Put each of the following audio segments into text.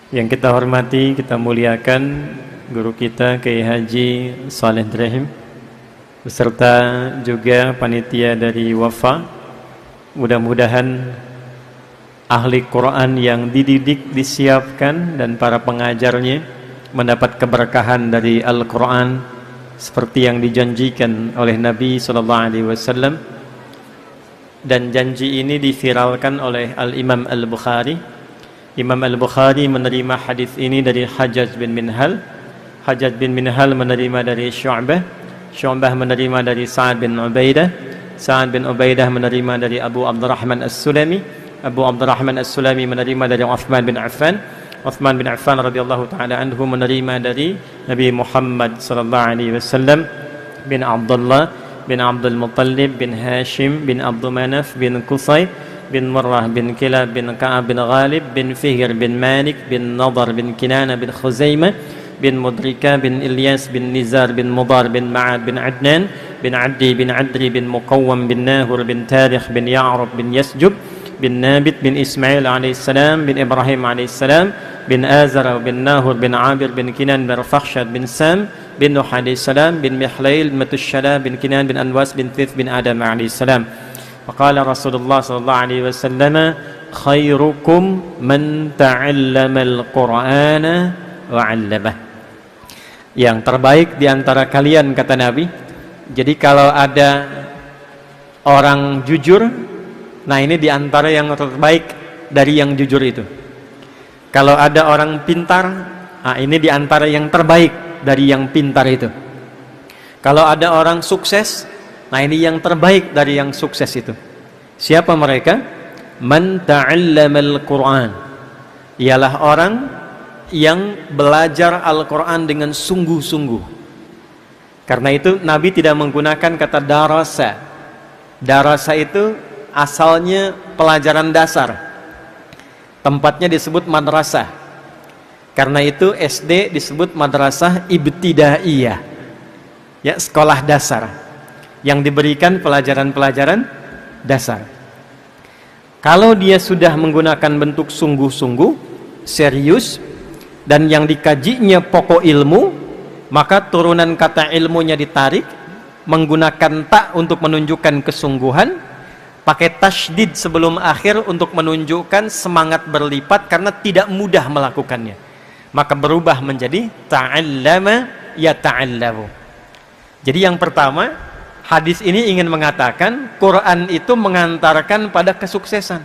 Yang kita hormati, kita muliakan guru kita Kiai Haji Saleh Ibrahim beserta juga panitia dari Wafa. Mudah-mudahan ahli Quran yang dididik, disiapkan, dan para pengajarnya mendapat keberkahan dari Al-Quran seperti yang dijanjikan oleh Nabi SAW. Dan janji ini diviralkan oleh Al-Imam Al-Bukhari. Imam Al-Bukhari menerima hadis ini dari Hajjaj bin Minhal. Hajjaj bin Minhal menerima dari Syu'bah. Syu'bah menerima dari Sa'ad bin Ubaidah. Sa'ad bin Ubaidah menerima dari Abu Abdurrahman As-Sulami. Abu Abdurrahman As-Sulami menerima dari Uthman bin Affan. Uthman bin Affan radhiyallahu taala anhu menerima dari Nabi Muhammad sallallahu alaihi wasallam bin Abdullah bin Abdul Muttalib bin Hashim bin Abdul Manaf bin Qusay bin Murrah bin Kilab bin Ka'ab bin Ghalib bin Fihr bin Malik bin Nadar bin Kinana bin Khuzaimah bin Mudrika bin Ilyas bin Nizar bin Mudar bin Ma'ad bin Adnan bin Addi bin Adri bin Muqawwam bin Nahur bin Tarikh bin Ya'rub bin Yasjub bin Nabit bin Ismail alaihissalam bin Ibrahim alaihissalam bin Azara bin Nahur bin Abir bin Kinan bin Fakhshad bin Sam bin Nuh alaihissalam bin Mihlail bin Matushshala bin Kinan bin Anwas bin Thith bin Adam alaihissalam. Faqala Rasulullah sallallahu alaihi wasallam, khairukum man ta'allama al-Qur'ana wa 'allamah. Yang terbaik di antara kalian, kata Nabi. Jadi kalau ada orang jujur, nah ini di antara yang terbaik dari yang jujur itu. Kalau ada orang pintar, nah ini di antara yang terbaik dari yang pintar itu. Kalau ada orang sukses, nah ini yang terbaik dari yang sukses itu. Siapa mereka? Man ta'allamal Qur'an. Ialah orang yang belajar Al-Quran dengan sungguh-sungguh. Karena itu Nabi tidak menggunakan kata darasa. Darasa itu asalnya pelajaran dasar. Tempatnya disebut madrasah. Karena itu SD disebut madrasah ibtidaiyah. Ya, sekolah dasar yang diberikan pelajaran-pelajaran dasar. Kalau dia sudah menggunakan bentuk sungguh-sungguh, serius, dan yang dikajinya pokok ilmu, maka turunan kata ilmunya ditarik, menggunakan ta untuk menunjukkan kesungguhan, pakai tasydid sebelum akhir untuk menunjukkan semangat berlipat karena tidak mudah melakukannya. Maka berubah menjadi ta'allama yata'allamu. Jadi yang pertama, hadis ini ingin mengatakan Quran itu mengantarkan pada kesuksesan.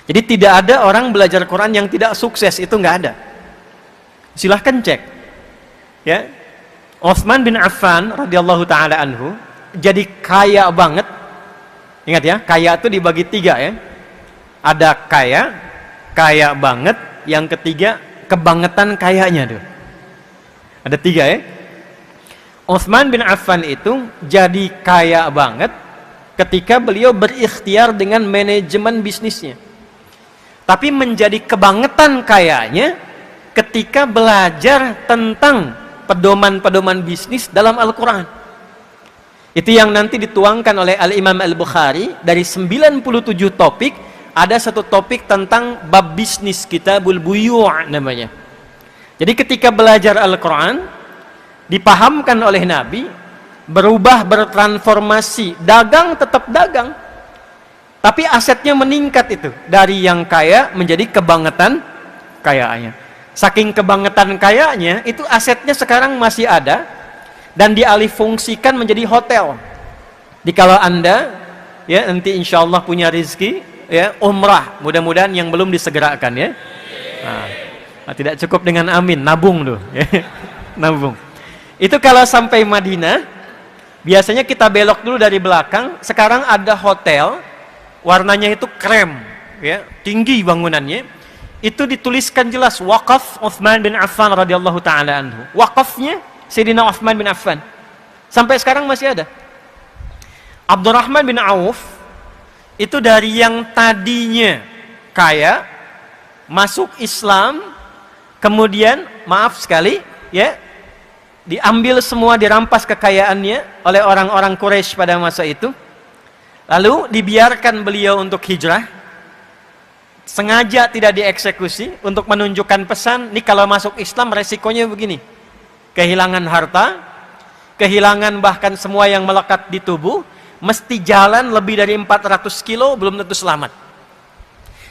Jadi tidak ada orang belajar Quran yang tidak sukses, itu nggak ada. Silahkan cek. Ya, Utsman bin Affan radhiyallahu taala anhu jadi kaya banget. Ingat ya, kaya itu dibagi tiga ya. Ada kaya, kaya banget. Yang ketiga, kebangetan kayanya tuh. Ada tiga ya. Utsman bin Affan itu jadi kaya banget ketika beliau berikhtiar dengan manajemen bisnisnya. Tapi menjadi kebangetan kayanya ketika belajar tentang pedoman-pedoman bisnis dalam Al-Quran. Itu yang nanti dituangkan oleh Al-Imam Al-Bukhari. Dari 97 topik, ada satu topik tentang bab bisnis, kitabul buyu' namanya. Jadi ketika belajar Al-Quran, dipahamkan oleh Nabi, berubah, bertransformasi. Dagang tetap dagang, tapi asetnya meningkat itu. Dari yang kaya menjadi kebangetan kayanya. Saking kebangetan kayanya, itu asetnya sekarang masih ada dan dialih fungsikan menjadi hotel. Di kalau Anda ya nanti insya Allah punya rezeki ya umrah, mudah-mudahan yang belum disegerakan ya. Nah, tidak cukup dengan amin, nabung tuh. Nabung. Itu kalau sampai Madinah, biasanya kita belok dulu dari belakang. Sekarang ada hotel, warnanya itu krem, ya, tinggi bangunannya. Itu dituliskan jelas wakaf Utsman bin Affan radhiyallahu taala anhu. Wakafnya Sayyidina Utsman bin Affan. Sampai sekarang masih ada. Abdurrahman bin Auf itu dari yang tadinya kaya masuk Islam, kemudian maaf sekali ya, diambil semua, dirampas kekayaannya oleh orang-orang Quraisy pada masa itu. Lalu dibiarkan beliau untuk hijrah sengaja tidak dieksekusi untuk menunjukkan pesan, nih kalau masuk Islam resikonya begini. Kehilangan harta, kehilangan bahkan semua yang melekat di tubuh, mesti jalan lebih dari 400 kilo, belum tentu selamat.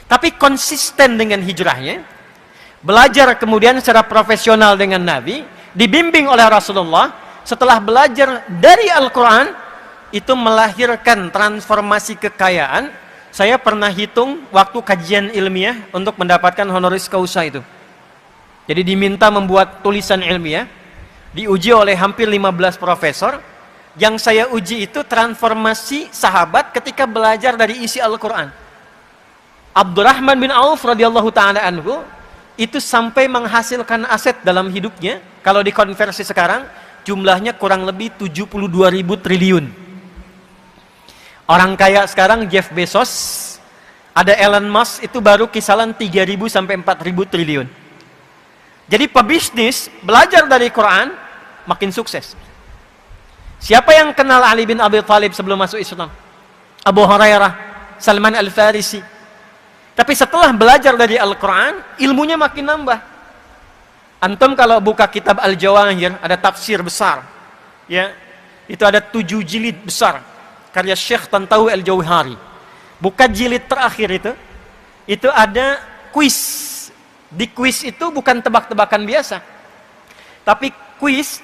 Tapi konsisten dengan hijrahnya, belajar kemudian secara profesional dengan Nabi, dibimbing oleh Rasulullah, setelah belajar dari Al-Quran, itu melahirkan transformasi kekayaan. Saya pernah hitung waktu kajian ilmiah untuk mendapatkan honoris causa itu. Jadi diminta membuat tulisan ilmiah, diuji oleh hampir 15 profesor. Yang saya uji itu transformasi sahabat ketika belajar dari isi Al-Quran. Abdurrahman bin Auf radhiyallahu ta'ala anhu, itu sampai menghasilkan aset dalam hidupnya, kalau dikonversi sekarang, jumlahnya kurang lebih 72.000 triliun. Orang kaya sekarang Jeff Bezos, ada Elon Musk, itu baru kisaran 3.000 sampai 4.000 triliun. Jadi pebisnis belajar dari Quran makin sukses. Siapa yang kenal Ali bin Abi Thalib sebelum masuk Islam? Abu Hurairah, Salman Al-Farisi. Tapi setelah belajar dari Al-Quran, ilmunya makin nambah. Antum kalau buka kitab Al-Jawahir, ada tafsir besar, ya, itu ada 7 jilid besar karya Syekh Tantawi Al-Jauhari. Bukan jilid terakhir itu ada kuis. Di kuis itu bukan tebak-tebakan biasa, tapi kuis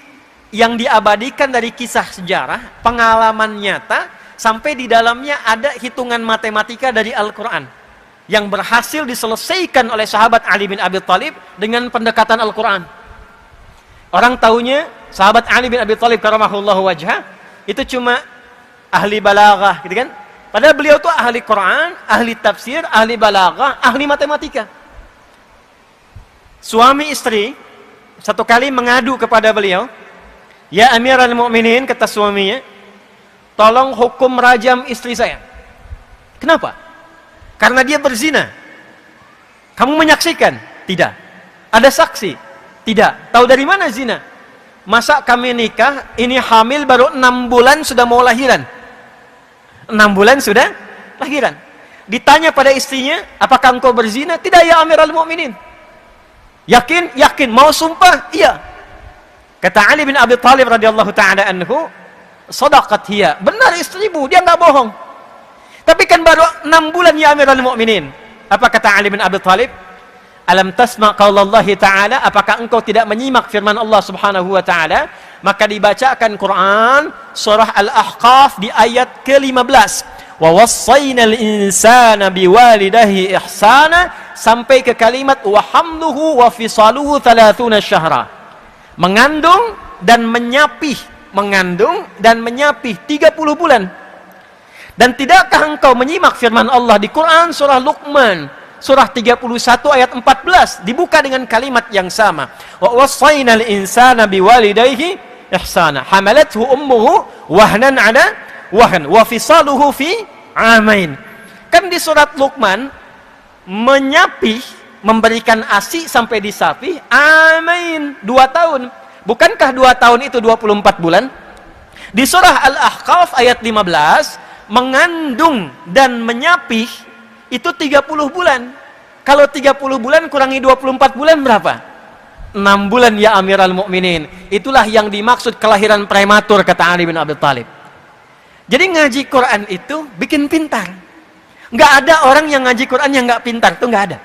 yang diabadikan dari kisah sejarah, pengalaman nyata, sampai di dalamnya ada hitungan matematika dari Al-Quran yang berhasil diselesaikan oleh sahabat Ali bin Abi Thalib dengan pendekatan Al-Quran. Orang taunya sahabat Ali bin Abi Thalib karamahullahu wajhah itu cuma ahli balaghah, gitu kan? Padahal beliau tuh ahli Quran, ahli tafsir, ahli balaghah, ahli matematika. Suami istri satu kali mengadu kepada beliau, "Ya Amirul Mukminin," kata suaminya, "tolong hukum rajam istri saya." Kenapa? Karena dia berzina. Kamu menyaksikan? Tidak. Ada saksi? Tidak. Tahu dari mana zina? Masa kami nikah, ini hamil baru 6 bulan sudah mau lahiran. 6 bulan sudah lahiran. Ditanya pada istrinya, "Apakah engkau berzina?" "Tidak ya Amirul Mukminin." "Yakin?" "Yakin." "Mau sumpah?" "Iya." Kata Ali bin Abi Thalib radhiyallahu ta'ala anhu, "Shadaqat hiya." Benar istrimu, dia enggak bohong. Tapi kan baru 6 bulan ya Amirul Mukminin. Apa kata Ali bin Abi Thalib? "Alam tasma' qaulallahi ta'ala?" Apakah engkau tidak menyimak firman Allah Subhanahu wa taala? Maka dibacakan Quran surah Al-Ahqaf di ayat ke-15. "Wa wassaynal insana biwalidayhi ihsana" sampai ke kalimat "wa hamluhu wa fisaluhu 30 syahra." Mengandung dan menyapih, mengandung dan menyapih 30 bulan. Dan tidakkah engkau menyimak firman Allah di Quran surah Luqman surah 31 ayat 14 dibuka dengan kalimat yang sama. "Wa wassaynal insana biwalidayhi ihsana hamalathu ummuhu wahnan ala wahn wa fisaluhu fi amain." Kan di surat Luqman menyapih, memberikan ASI sampai disapih amain, 2 tahun. Bukankah 2 tahun itu 24 bulan? Di surah Al-Ahqaf ayat 15 mengandung dan menyapih itu 30 bulan. Kalau 30 bulan kurangi 24 bulan berapa? 6 bulan ya Amirul Mukminin. Itulah yang dimaksud kelahiran prematur, kata Ali bin Abi Thalib. Jadi ngaji Quran itu bikin pintar. Nggak ada orang yang ngaji Quran yang nggak pintar, itu nggak ada.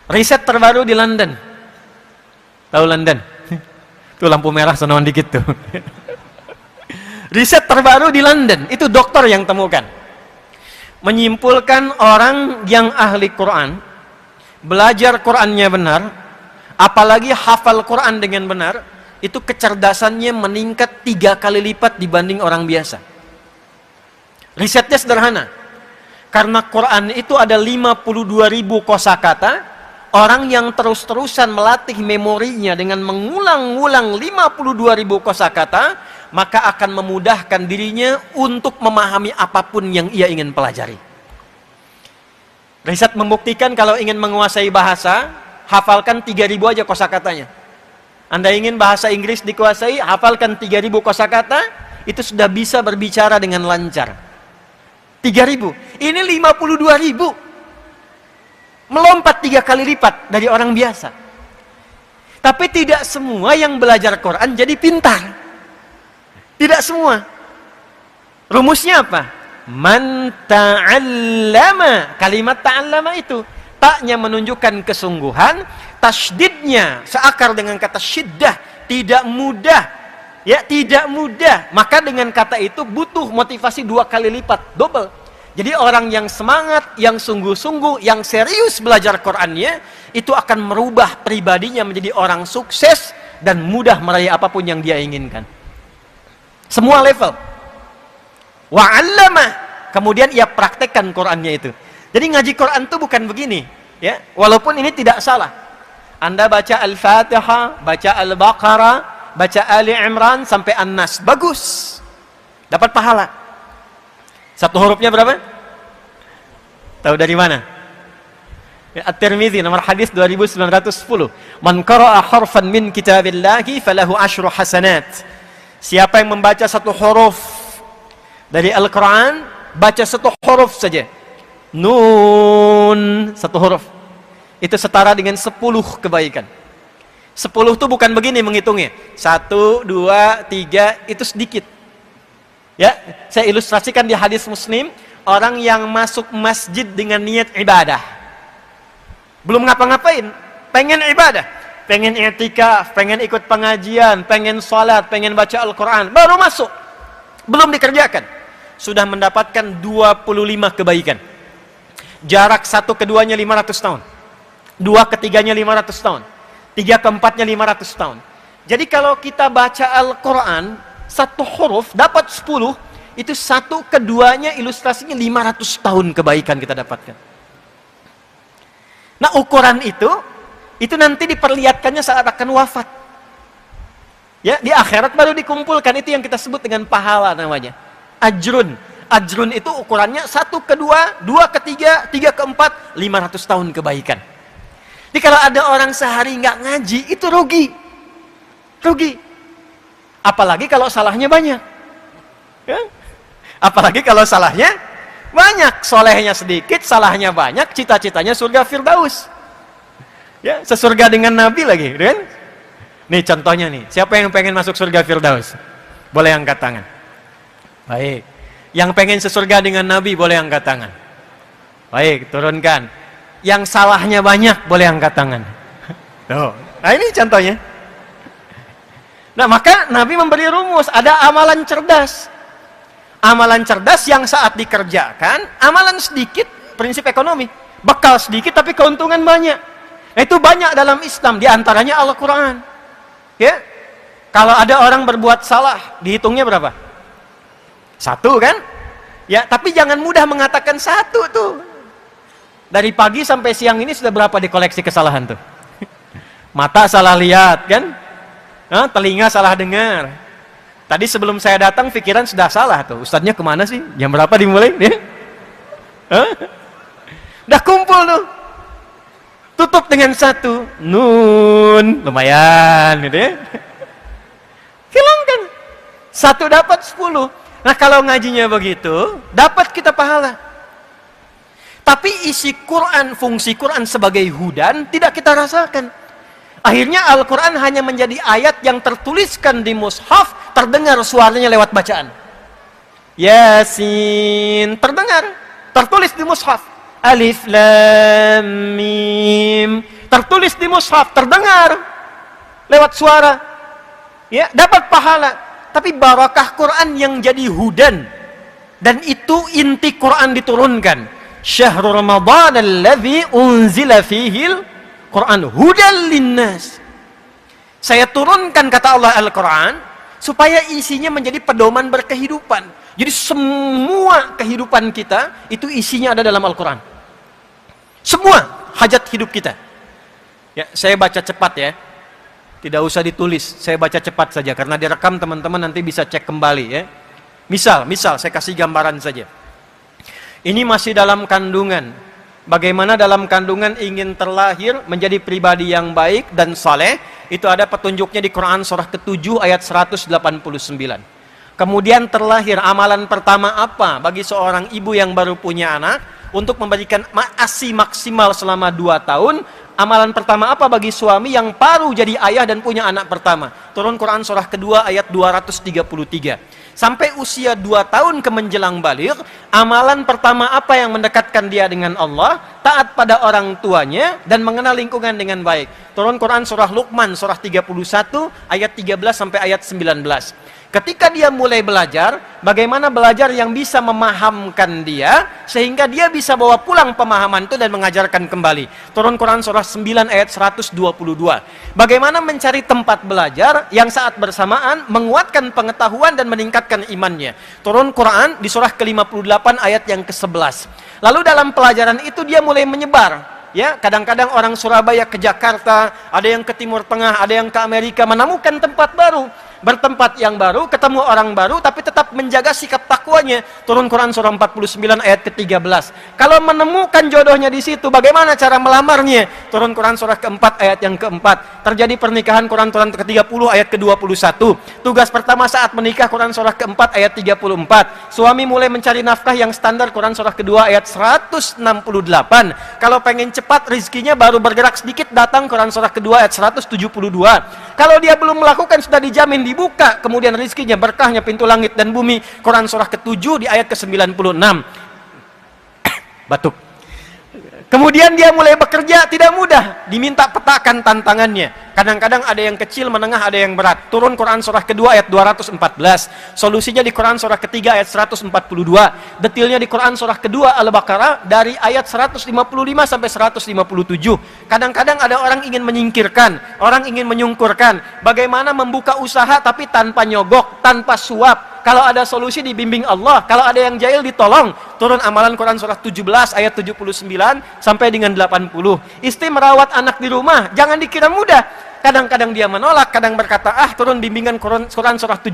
Riset terbaru di London. Tahu London? Tuh lampu merah sonoan dikit tuh. Riset terbaru di London, itu dokter yang temukan. Menyimpulkan orang yang ahli Quran, belajar Qurannya benar, apalagi hafal Quran dengan benar, itu kecerdasannya meningkat 3 kali lipat dibanding orang biasa. Risetnya sederhana. Karena Quran itu ada 52.000 kosakata, orang yang terus-terusan melatih memorinya dengan mengulang-ulang 52.000 kosakata, maka akan memudahkan dirinya untuk memahami apapun yang ia ingin pelajari. Riset membuktikan kalau ingin menguasai bahasa, hafalkan 3.000 aja kosakatanya. Anda ingin bahasa Inggris dikuasai, hafalkan 3.000 kosakata, itu sudah bisa berbicara dengan lancar. 3.000. Ini 52.000. Melompat 3 kali lipat dari orang biasa. Tapi tidak semua yang belajar Quran jadi pintar. Tidak semua. Rumusnya apa? Man ta'allama. Kalimat ta'allama itu taknya menunjukkan kesungguhan, tasydidnya seakar dengan kata syiddah, tidak mudah. Ya, tidak mudah. Maka dengan kata itu butuh motivasi 2 kali lipat, double. Jadi orang yang semangat, yang sungguh-sungguh, yang serius belajar Qur'annya, itu akan merubah pribadinya menjadi orang sukses dan mudah meraih apapun yang dia inginkan. Semua level. Wa'allama. Kemudian ia praktekkan Qur'annya itu. Jadi ngaji Qur'an itu bukan begini, ya. Walaupun ini tidak salah. Anda baca Al-Fatihah, baca Al-Baqarah, baca Ali Imran sampai An-Nas, bagus. Dapat pahala. Satu hurufnya berapa? Tahu dari mana? At-Tirmidzi nomor hadis 2910. Man qara'a harfan min kitabillahi falahu asyru hasanat. Siapa yang membaca satu huruf dari Al-Qur'an, baca satu huruf saja. Nun, satu huruf. Itu setara dengan 10 kebaikan. 10 itu bukan begini menghitungnya. 1, 2, 3, itu sedikit. Ya, saya ilustrasikan di hadis Muslim, orang yang masuk masjid dengan niat ibadah. Belum ngapa-ngapain, pengen ibadah, pengen i'tikaf, pengen ikut pengajian, pengen salat, pengen baca Al-Qur'an, baru masuk. Belum dikerjakan, sudah mendapatkan 25 kebaikan. Jarak satu keduanya 500 tahun. 2 ketiganya 500 tahun. 3 keempatnya 500 tahun. Jadi kalau kita baca Al-Qur'an satu huruf dapat 10, itu satu keduanya ilustrasinya 500 tahun kebaikan kita dapatkan. Nah, ukuran itu nanti diperlihatkannya saat akan wafat. Ya, di akhirat baru dikumpulkan, itu yang kita sebut dengan pahala namanya. Ajrun. Ajrun itu ukurannya 1 ke 2, 2 ke 3, 3 ke 4, 500 tahun kebaikan. Jadi kalau ada orang sehari nggak ngaji, itu rugi. Rugi. Apalagi kalau salahnya banyak. Ya? Apalagi kalau salahnya banyak. Solehnya sedikit, salahnya banyak, cita-citanya surga Firdaus. Ya, sesurga dengan Nabi lagi, kan? Nih contohnya nih, siapa yang pengen masuk surga Firdaus? Boleh angkat tangan. Baik. Yang pengen sesurga dengan Nabi boleh angkat tangan. Baik, turunkan. Yang salahnya banyak boleh angkat tangan. Tuh. Nah, ini contohnya. Nah, maka Nabi memberi rumus, ada amalan cerdas. Amalan cerdas yang saat dikerjakan, amalan sedikit, prinsip ekonomi. Bekal sedikit tapi keuntungan banyak. Nah, itu banyak dalam Islam, diantaranya Al-Quran. Ya, kalau ada orang berbuat salah, dihitungnya berapa? 1 kan? Ya, tapi jangan mudah mengatakan 1 tuh. Dari pagi sampai siang ini sudah berapa dikoleksi kesalahan tuh? Mata salah lihat kan? Nah, telinga salah dengar. Tadi sebelum saya datang pikiran sudah salah tuh. Ustadznya kemana sih? Jam berapa dimulai? Udah kumpul tuh. Tutup dengan 1 nun, lumayan gitu ya. Hilangkan. 1 dapat 10. Nah, kalau ngajinya begitu, dapat kita pahala. Tapi isi Quran, fungsi Quran sebagai hudan tidak kita rasakan. Akhirnya Al-Quran hanya menjadi ayat yang tertuliskan di mushaf, terdengar suaranya lewat bacaan. Yasin, terdengar, tertulis di mushaf. Alif Lam Mim, tertulis di mushaf, terdengar lewat suara. Ya, dapat pahala. Tapi barakah Quran yang jadi hudan. Dan itu inti Quran diturunkan. Syahrul Ramadan alladzi unzila fihil Quran hudan linnas. Saya turunkan kata Allah Al-Quran supaya isinya menjadi pedoman berkehidupan. Jadi semua kehidupan kita itu isinya ada dalam Al-Quran. Semua hajat hidup kita. Ya, saya baca cepat ya. Tidak usah ditulis, saya baca cepat saja karena direkam, teman-teman nanti bisa cek kembali ya. Misal saya kasih gambaran saja. Ini masih dalam kandungan. Bagaimana dalam kandungan ingin terlahir menjadi pribadi yang baik dan saleh, itu ada petunjuknya di Quran surah ke-7 ayat 189. Kemudian terlahir, amalan pertama apa bagi seorang ibu yang baru punya anak? untuk memberikan ASI maksimal selama 2 tahun. Amalan pertama apa bagi suami yang baru jadi ayah dan punya anak pertama? Turun Quran surah kedua ayat 233. Sampai usia 2 tahun ke menjelang baligh, amalan pertama apa yang mendekatkan dia dengan Allah? Taat pada orang tuanya dan mengenal lingkungan dengan baik. Turun Quran surah Luqman surah 31 ayat 13 sampai ayat 19. Ketika dia mulai belajar, bagaimana belajar yang bisa memahamkan dia, sehingga dia bisa bawa pulang pemahaman itu dan mengajarkan kembali. Turun Quran surah 9 ayat 122. Bagaimana mencari tempat belajar yang saat bersamaan menguatkan pengetahuan dan meningkatkan imannya. Turun Quran di surah ke-58 ayat yang ke-11. Lalu dalam pelajaran itu dia mulai menyebar. Ya, kadang-kadang orang Surabaya ke Jakarta, ada yang ke Timur Tengah, ada yang ke Amerika, menemukan tempat baru. Bertempat yang baru, ketemu orang baru, tapi tetap menjaga sikap takwanya. Turun Quran surah 49 ayat ke-13. Kalau menemukan jodohnya di situ, bagaimana cara melamarnya? Turun Quran surah keempat ayat yang keempat. Terjadi pernikahan, Quran ke-30 ayat ke-21. Tugas pertama saat menikah, Quran surah keempat ayat 34. Suami mulai mencari nafkah yang standar, Quran surah kedua ayat 168. Kalau pengen cepat rizkinya, baru bergerak sedikit, datang Quran surah kedua ayat 172. Kalau dia belum melakukan, sudah dijamin dibuka kemudian rizkinya, berkahnya pintu langit dan bumi. Quran surah ke-7 di ayat ke-96. Batuk. Kemudian dia mulai bekerja, tidak mudah, diminta petakan tantangannya. Kadang-kadang ada yang kecil, menengah, ada yang berat. Turun Quran surah kedua ayat 214. Solusinya di Quran surah ketiga ayat 142. Detailnya di Quran surah kedua Al-Baqarah dari ayat 155 sampai 157. Kadang-kadang ada orang ingin menyingkirkan, orang ingin menyungkurkan. Bagaimana membuka usaha tapi tanpa nyogok, tanpa suap. Kalau ada solusi dibimbing Allah, kalau ada yang jahil ditolong. Turun amalan Quran surah 17 ayat 79 sampai dengan 80. Istri merawat anak di rumah, jangan dikira mudah. Kadang-kadang dia menolak, kadang berkata, turun bimbingan Quran surah 17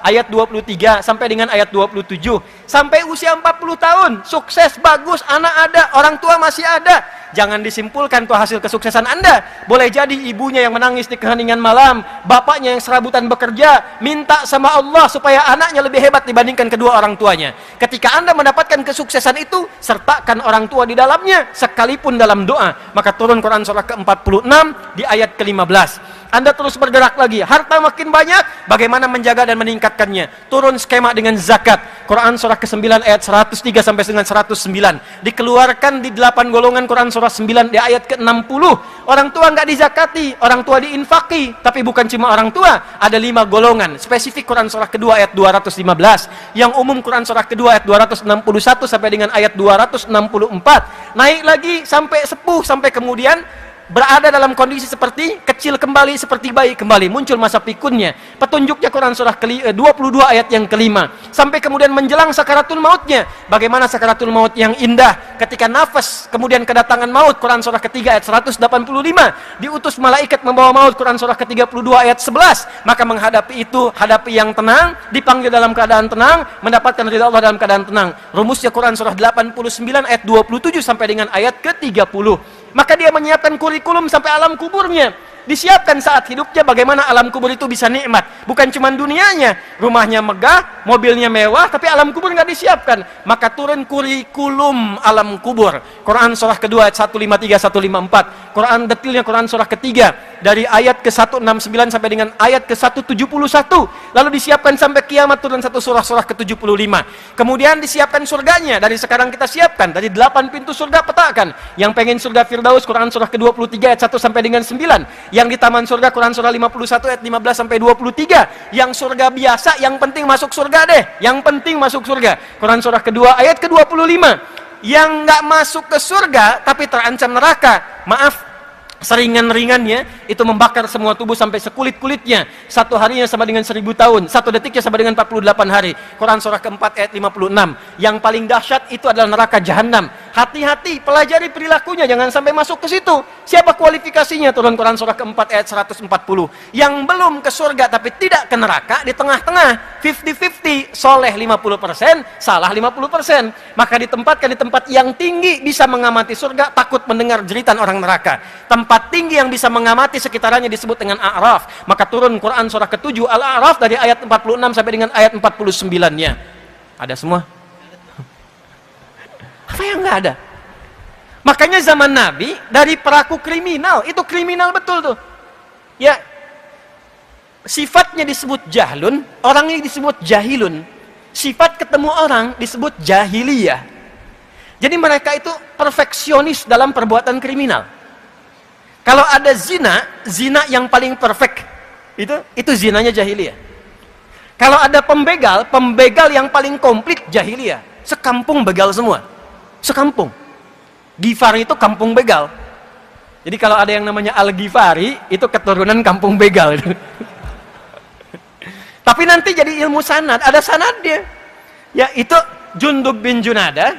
ayat 23 sampai dengan ayat 27. Sampai usia 40 tahun, sukses, bagus, anak ada, orang tua masih ada. Jangan disimpulkan itu hasil kesuksesan Anda. Boleh jadi ibunya yang menangis di keheningan malam, bapaknya yang serabutan bekerja, minta sama Allah supaya anaknya lebih hebat dibandingkan kedua orang tuanya. Ketika Anda mendapatkan kesuksesan itu, sertakan orang tua di dalamnya, sekalipun dalam doa. Maka turun Quran surah ke-46 di ayat ke-15. Anda terus bergerak lagi, harta makin banyak, bagaimana menjaga dan meningkatkannya? Turun skema dengan zakat. Quran surah ke-9 ayat 103 sampai dengan 109. Dikeluarkan di 8 golongan Quran surah 9 di ayat ke-60. Orang tua nggak dizakati, orang tua diinfaki. Tapi bukan cuma orang tua, ada 5 golongan. Spesifik Quran surah kedua ayat 215. Yang umum Quran surah kedua ayat 261 sampai dengan ayat 264. Naik lagi sampai sepuh, sampai kemudian berada dalam kondisi seperti kecil kembali, seperti bayi kembali, muncul masa pikunnya. Petunjuknya Quran surah 22 ayat yang kelima. Sampai kemudian menjelang sakaratul mautnya. Bagaimana sakaratul maut yang indah ketika nafas kemudian kedatangan maut. Quran surah ketiga ayat 185. Diutus malaikat membawa maut. Quran surah ke-32 ayat 11. Maka menghadapi itu, hadapi yang tenang, dipanggil dalam keadaan tenang, mendapatkan ridha Allah dalam keadaan tenang. Rumusnya Quran surah 89 ayat 27 sampai dengan ayat ke-30. Maka dia menyiapkan kurikulum sampai alam kuburnya. Disiapkan saat hidupnya bagaimana alam kubur itu bisa nikmat. Bukan cuma dunianya, rumahnya megah, mobilnya mewah, tapi alam kubur nggak disiapkan. Maka turun kurikulum alam kubur. Quran surah kedua ayat 153 154. Quran detailnya Quran surah ketiga dari ayat ke-169 sampai dengan ayat ke-171. Lalu disiapkan sampai kiamat turun satu surah ke-75. Kemudian disiapkan surganya. Dari sekarang kita siapkan dari 8 pintu surga petakan. Yang pengen surga Firdaus Quran surah ke-23 ayat 1 sampai dengan 9. Yang di taman surga Quran surah 51 ayat 15 sampai 23. Yang surga biasa, yang penting masuk surga deh. Yang penting masuk surga. Quran surah kedua ayat ke-25. Yang nggak masuk ke surga tapi terancam neraka. Maaf, seringan-ringannya itu membakar semua tubuh sampai sekulit-kulitnya. Satu harinya sama dengan 1000 tahun, satu detiknya sama dengan 48 hari. Quran surah keempat ayat 56. Yang paling dahsyat itu adalah neraka jahanam. Hati-hati, pelajari perilakunya, jangan sampai masuk ke situ. Siapa kualifikasinya? Turun Quran surah keempat ayat 140. Yang belum ke surga tapi tidak ke neraka, di tengah-tengah, 50-50, soleh 50%, salah 50%. Maka ditempatkan di tempat yang tinggi, bisa mengamati surga, takut mendengar jeritan orang neraka. Tempat tinggi yang bisa mengamati sekitarannya disebut dengan A'raf. Maka turun Quran surah ke-7 Al-A'raf dari ayat 46 sampai dengan ayat 49-nya. Ada semua? Apa yang nggak ada? Makanya zaman Nabi dari pelaku kriminal, itu kriminal betul tuh. Ya, sifatnya disebut jahlun, orangnya disebut jahilun. Sifat ketemu orang disebut jahiliyah. Jadi mereka itu perfeksionis dalam perbuatan kriminal. Kalau ada zina, zina yang paling perfect itu zinanya jahiliyah. Kalau ada pembegal, pembegal yang paling komplit jahiliyah. Sekampung begal semua. Sekampung. Ghifari itu kampung begal. Jadi kalau ada yang namanya Al-Ghifari, itu keturunan kampung begal. Tapi nanti jadi ilmu sanad, ada sanadnya. Ya, itu Jundub bin Junadah,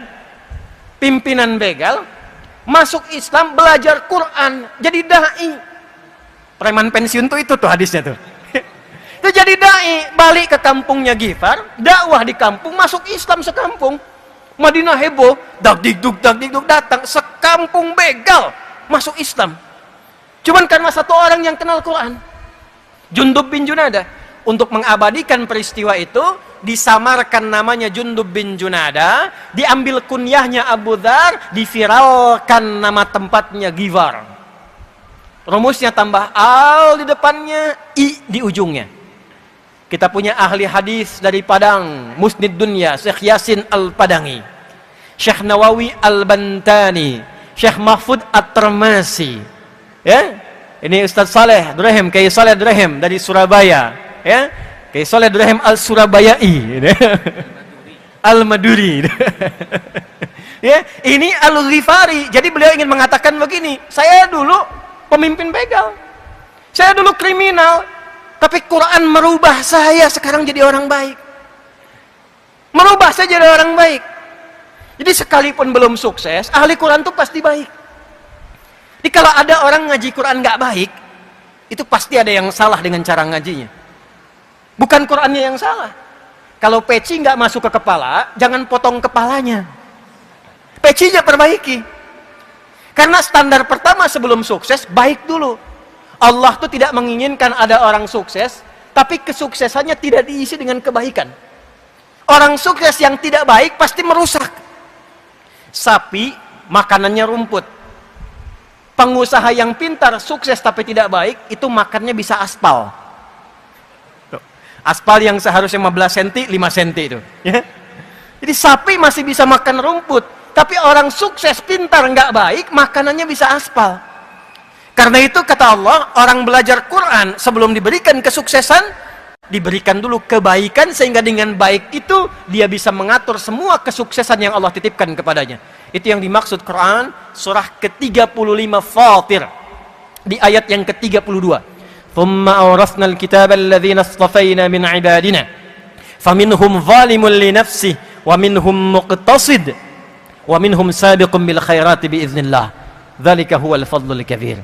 pimpinan begal, masuk Islam, belajar Quran, jadi dai. Preman pensiun tuh itu tuh hadisnya tuh. Itu jadi dai, balik ke kampungnya Ghifar, dakwah di kampung, masuk Islam sekampung. Madinah heboh, dak dikduk datang, sekampung begal masuk Islam. Cuman karena satu orang yang kenal Quran, Jundub bin Junadah. Untuk mengabadikan peristiwa itu, disamarkan namanya Jundub bin Junadah, diambil kunyahnya Abu Dzar, diviralkan nama tempatnya Ghifar. Rumusnya tambah al di depannya, i di ujungnya. Kita punya ahli hadis dari Padang, Musnid Dunya, Syekh Yasin Al-Padangi, Syekh Nawawi Al-Bantani, Syekh Mahfud At-Termasi. Ya, ini Ustaz Saleh Durhem, Kiai Saleh Durhem dari Surabaya. Ya, Kiai Saleh Durhem Al-Surabayai, Al-Maduri. Ya, ini Al-Ghifari. Jadi beliau ingin mengatakan begini, saya dulu pemimpin begal, saya dulu kriminal, tapi Quran merubah saya sekarang jadi orang baik. Merubah saya jadi orang baik. Jadi sekalipun belum sukses, ahli Quran itu pasti baik. Jadi kalau ada orang ngaji Quran nggak baik, itu pasti ada yang salah dengan cara ngajinya. Bukan Qurannya yang salah. Kalau peci nggak masuk ke kepala, jangan potong kepalanya. Pecinya perbaiki. Karena standar pertama sebelum sukses, baik dulu. Allah tuh tidak menginginkan ada orang sukses, tapi kesuksesannya tidak diisi dengan kebaikan. Orang sukses yang tidak baik pasti merusak. Sapi, makanannya rumput. Pengusaha yang pintar, sukses tapi tidak baik, itu makannya bisa aspal. Aspal yang seharusnya 15 cm, 5 cm itu. Ya? Jadi sapi masih bisa makan rumput, tapi orang sukses, pintar, nggak baik, makanannya bisa aspal. Karena itu kata Allah, orang belajar Quran sebelum diberikan kesuksesan, diberikan dulu kebaikan, sehingga dengan baik itu dia bisa mengatur semua kesuksesan yang Allah titipkan kepadanya. Itu yang dimaksud Quran surah ke-35 Fatir di ayat yang ke-32. Thumma awrasna al-kitaba alladhina istafayna min ibadina faminhum zalimun li nafsihi wa minhum muqtasid wa minhum sabiqun bil khairati biiznillah. Dzalika huwal fadlul kabir.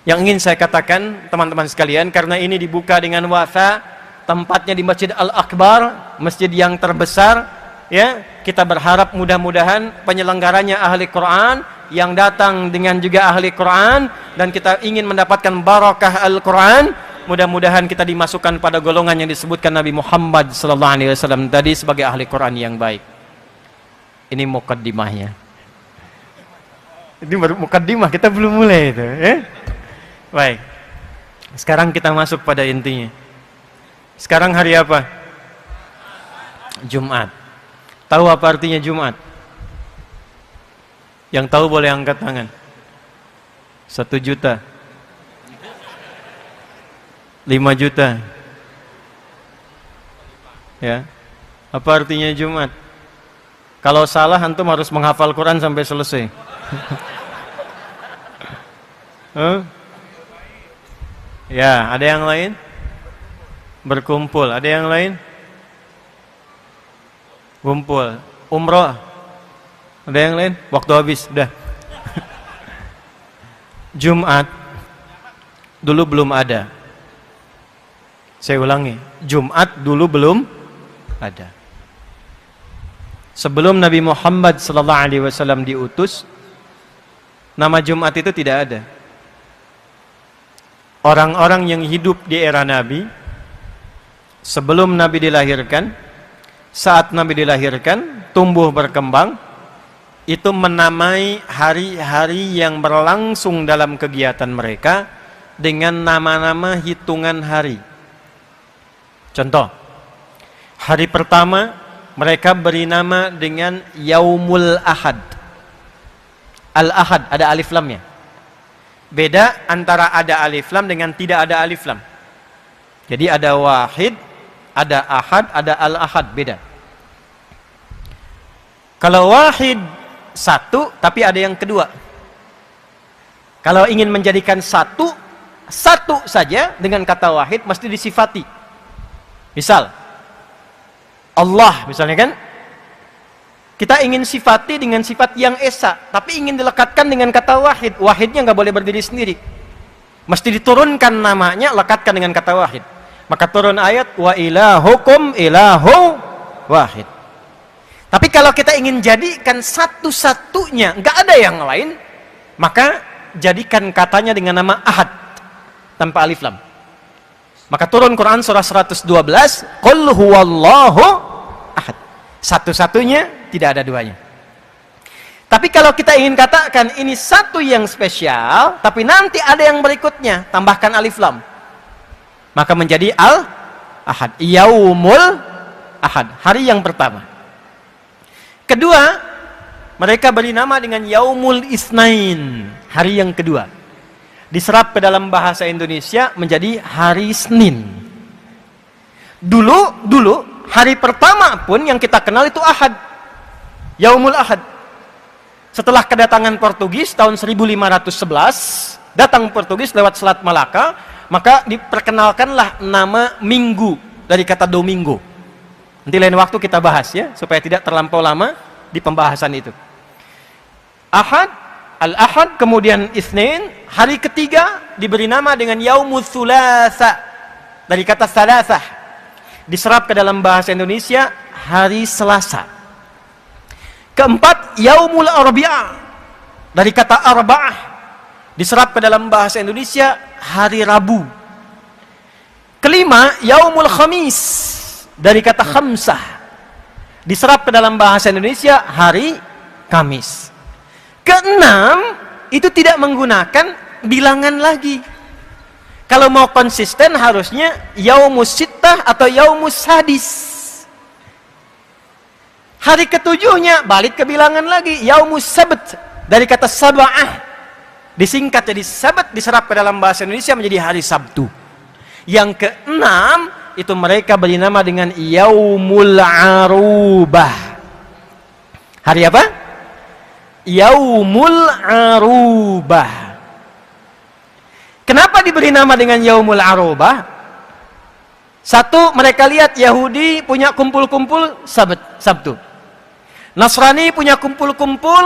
Yang ingin saya katakan teman-teman sekalian, karena ini dibuka dengan Wafa, tempatnya di Masjid Al-Akbar, masjid yang terbesar, ya, kita berharap mudah-mudahan penyelenggaranya ahli Quran, yang datang dengan juga ahli Quran, dan kita ingin mendapatkan barakah Al-Quran. Mudah-mudahan kita dimasukkan pada golongan yang disebutkan Nabi Muhammad SAW tadi sebagai ahli Quran yang baik. Ini mukaddimahnya. Ini baru mukaddimah, kita belum mulai itu, ya? Baik, sekarang kita masuk pada intinya. Sekarang hari apa? Jumat. Tahu apa artinya Jumat? Yang tahu boleh angkat tangan. 1 juta, 5 juta. Ya, apa artinya Jumat? Kalau salah antum harus menghafal Quran sampai selesai. Huh? Ya, ada yang lain? Berkumpul, ada yang lain? Kumpul, umroh. Ada yang lain? Waktu habis, udah. Jumat dulu belum ada. Saya ulangi, Jumat dulu belum ada. Sebelum Nabi Muhammad SAW diutus, nama Jumat itu tidak ada. Orang-orang yang hidup di era Nabi, sebelum Nabi dilahirkan, saat Nabi dilahirkan, tumbuh berkembang, itu menamai hari-hari yang berlangsung dalam kegiatan mereka dengan nama-nama hitungan hari. Contoh, hari pertama mereka beri nama dengan Yaumul Ahad. Al-Ahad ada alif lamnya. Beda antara ada alif lam dengan tidak ada alif lam. Jadi ada wahid, ada ahad, ada al-ahad, beda. Kalau wahid satu, tapi ada yang kedua. Kalau ingin menjadikan satu saja dengan kata wahid mesti disifati. Misal, Allah misalnya kan, kita ingin sifati dengan sifat yang esa, tapi ingin dilekatkan dengan kata wahid. Wahidnya nggak boleh berdiri sendiri. Mesti diturunkan namanya, lekatkan dengan kata wahid. Maka turun ayat, wa ilahukum ilahu wahid. Tapi kalau kita ingin jadikan satu-satunya, nggak ada yang lain, maka jadikan katanya dengan nama ahad, tanpa alif lam. Maka turun Quran surah 112, Qul huwallahu ahad. Satu-satunya, tidak ada duanya. Tapi kalau kita ingin katakan ini satu yang spesial, tapi nanti ada yang berikutnya, tambahkan alif lam. Maka menjadi al-ahad. Yaumul ahad, hari yang pertama. Kedua, mereka beri nama dengan Yaumul Isnain, hari yang kedua. Diserap ke dalam bahasa Indonesia menjadi hari Senin. Dulu hari pertama pun yang kita kenal itu Ahad, Yaumul Ahad. Setelah kedatangan Portugis tahun 1511, datang Portugis lewat Selat Malaka, maka diperkenalkanlah nama Minggu dari kata Domingo. Nanti lain waktu kita bahas ya, supaya tidak terlampau lama di pembahasan itu. Ahad, Al-Ahad, kemudian Isnin, hari ketiga diberi nama dengan Yaumul Thulatha dari kata Thalathah. Diserap ke dalam bahasa Indonesia hari Selasa. Keempat, Yaumul Arbi'ah dari kata Arba'ah. Diserap ke dalam bahasa Indonesia hari Rabu. Kelima, Yaumul Khamis dari kata Khamsah. Diserap ke dalam bahasa Indonesia hari Kamis. Keenam, itu tidak menggunakan bilangan lagi. Kalau mau konsisten harusnya Yaumus Sittah atau Yaumus Sadis. Hari ketujuhnya balik ke bilangan lagi, Yaumus Sabt dari kata Sab'ah. Disingkat jadi Sabat, diserap ke dalam bahasa Indonesia menjadi hari Sabtu. Yang keenam, itu mereka beri nama dengan Yaumul Arubah. Hari apa? Yaumul Arubah. Kenapa diberi nama dengan Yaumul Arubah? Satu, mereka lihat Yahudi punya kumpul-kumpul Sabtu. Nasrani punya kumpul-kumpul